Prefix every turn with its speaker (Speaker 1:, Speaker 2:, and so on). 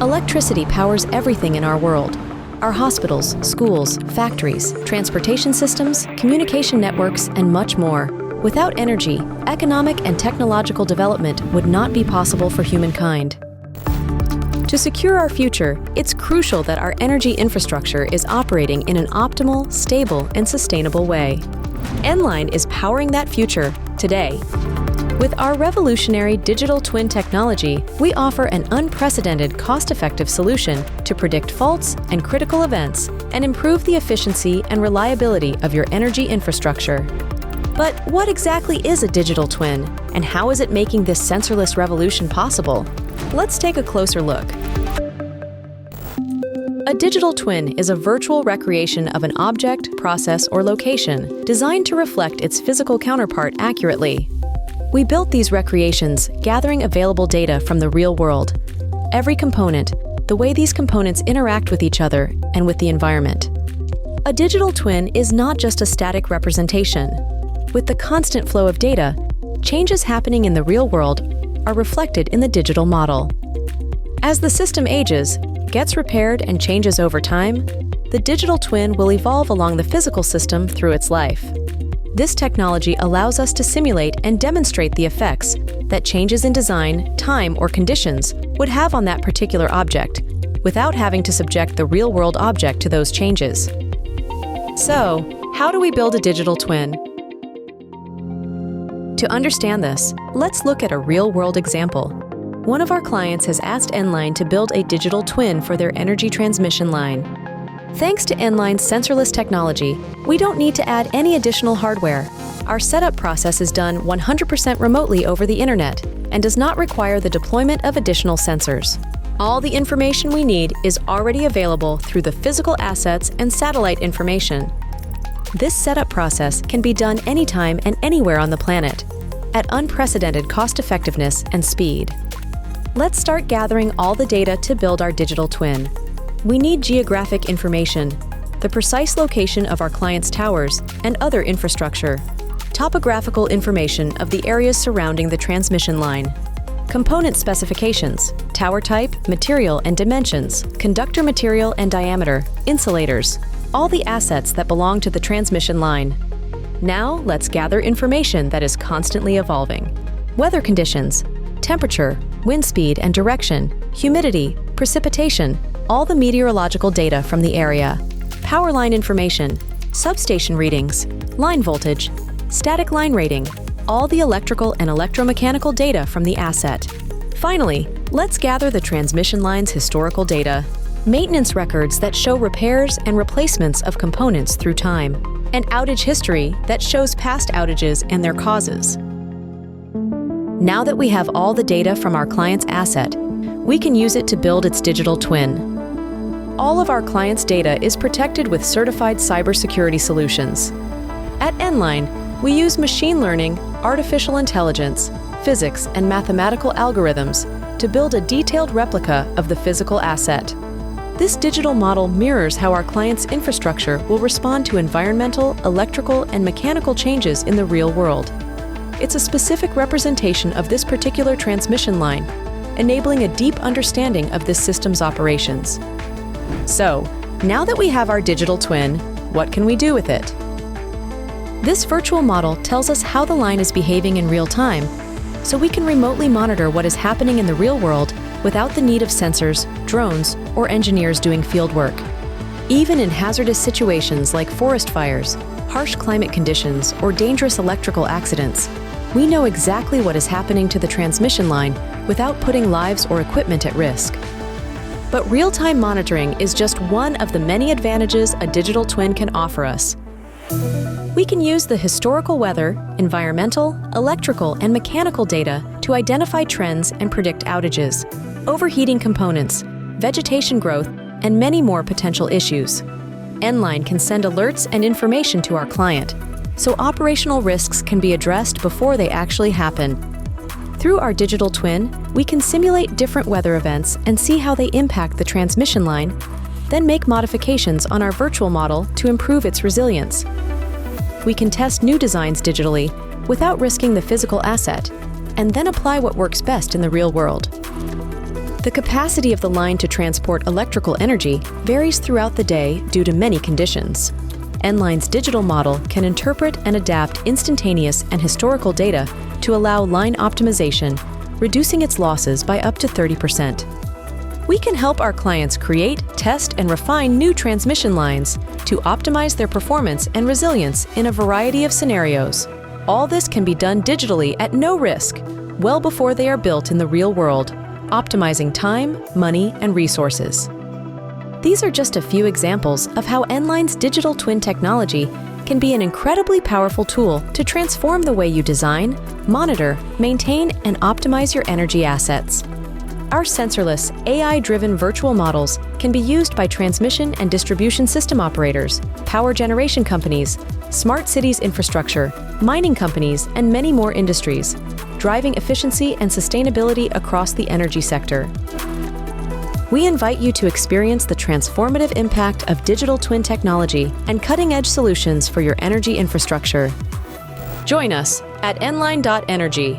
Speaker 1: Electricity powers everything in our world. Our hospitals, schools, factories, transportation systems, communication networks, and much more. Without energy, economic and technological development would not be possible for humankind. To secure our future, it's crucial that our energy infrastructure is operating in an optimal, stable, and sustainable way. Enline is powering that future today. With our revolutionary digital twin technology, we offer an unprecedented cost-effective solution to predict faults and critical events and improve the efficiency and reliability of your energy infrastructure. But what exactly is a digital twin, and how is it making this sensorless revolution possible? Let's take a closer look. A digital twin is a virtual recreation of an object, process, or location designed to reflect its physical counterpart accurately. We built these recreations, gathering available data from the real world. Every component, the way these components interact with each other and with the environment. A digital twin is not just a static representation. With the constant flow of data, changes happening in the real world are reflected in the digital model. As the system ages, gets repaired, and changes over time, the digital twin will evolve along the physical system through its life. This technology allows us to simulate and demonstrate the effects that changes in design, time, or conditions would have on that particular object, without having to subject the real-world object to those changes. So, how do we build a digital twin? To understand this, let's look at a real-world example. One of our clients has asked Enline to build a digital twin for their energy transmission line. Thanks to Enline's sensorless technology, we don't need to add any additional hardware. Our setup process is done 100% remotely over the internet and does not require the deployment of additional sensors. All the information we need is already available through the physical assets and satellite information. This setup process can be done anytime and anywhere on the planet, at unprecedented cost-effectiveness and speed. Let's start gathering all the data to build our digital twin. We need geographic information, the precise location of our client's towers and other infrastructure, topographical information of the areas surrounding the transmission line, component specifications, tower type, material and dimensions, conductor material and diameter, insulators, all the assets that belong to the transmission line. Now, let's gather information that is constantly evolving. Weather conditions, temperature, wind speed and direction, humidity, precipitation, all the meteorological data from the area, power line information, substation readings, line voltage, static line rating, all the electrical and electromechanical data from the asset. Finally, let's gather the transmission line's historical data, maintenance records that show repairs and replacements of components through time, and outage history that shows past outages and their causes. Now that we have all the data from our client's asset, we can use it to build its digital twin. All of our clients' data is protected with certified cybersecurity solutions. At Enline, we use machine learning, artificial intelligence, physics, and mathematical algorithms to build a detailed replica of the physical asset. This digital model mirrors how our client's infrastructure will respond to environmental, electrical, and mechanical changes in the real world. It's a specific representation of this particular transmission line, enabling a deep understanding of this system's operations. So, now that we have our digital twin, what can we do with it? This virtual model tells us how the line is behaving in real time, so we can remotely monitor what is happening in the real world without the need of sensors, drones, or engineers doing field work. Even in hazardous situations like forest fires, harsh climate conditions, or dangerous electrical accidents, we know exactly what is happening to the transmission line without putting lives or equipment at risk. But real-time monitoring is just one of the many advantages a digital twin can offer us. We can use the historical weather, environmental, electrical, and mechanical data to identify trends and predict outages, overheating components, vegetation growth, and many more potential issues. Enline can send alerts and information to our client, so operational risks can be addressed before they actually happen. Through our digital twin, we can simulate different weather events and see how they impact the transmission line, then make modifications on our virtual model to improve its resilience. We can test new designs digitally without risking the physical asset, and then apply what works best in the real world. The capacity of the line to transport electrical energy varies throughout the day due to many conditions. Enline's digital model can interpret and adapt instantaneous and historical data to allow line optimization, reducing its losses by up to 30%. We can help our clients create, test, and refine new transmission lines to optimize their performance and resilience in a variety of scenarios. All this can be done digitally at no risk, well before they are built in the real world, optimizing time, money, and resources. These are just a few examples of how Enline's digital twin technology can be an incredibly powerful tool to transform the way you design, monitor, maintain, and optimize your energy assets. Our sensorless, AI-driven virtual models can be used by transmission and distribution system operators, power generation companies, smart cities infrastructure, mining companies, and many more industries, driving efficiency and sustainability across the energy sector. We invite you to experience the transformative impact of digital twin technology and cutting-edge solutions for your energy infrastructure. Join us at enline.energy.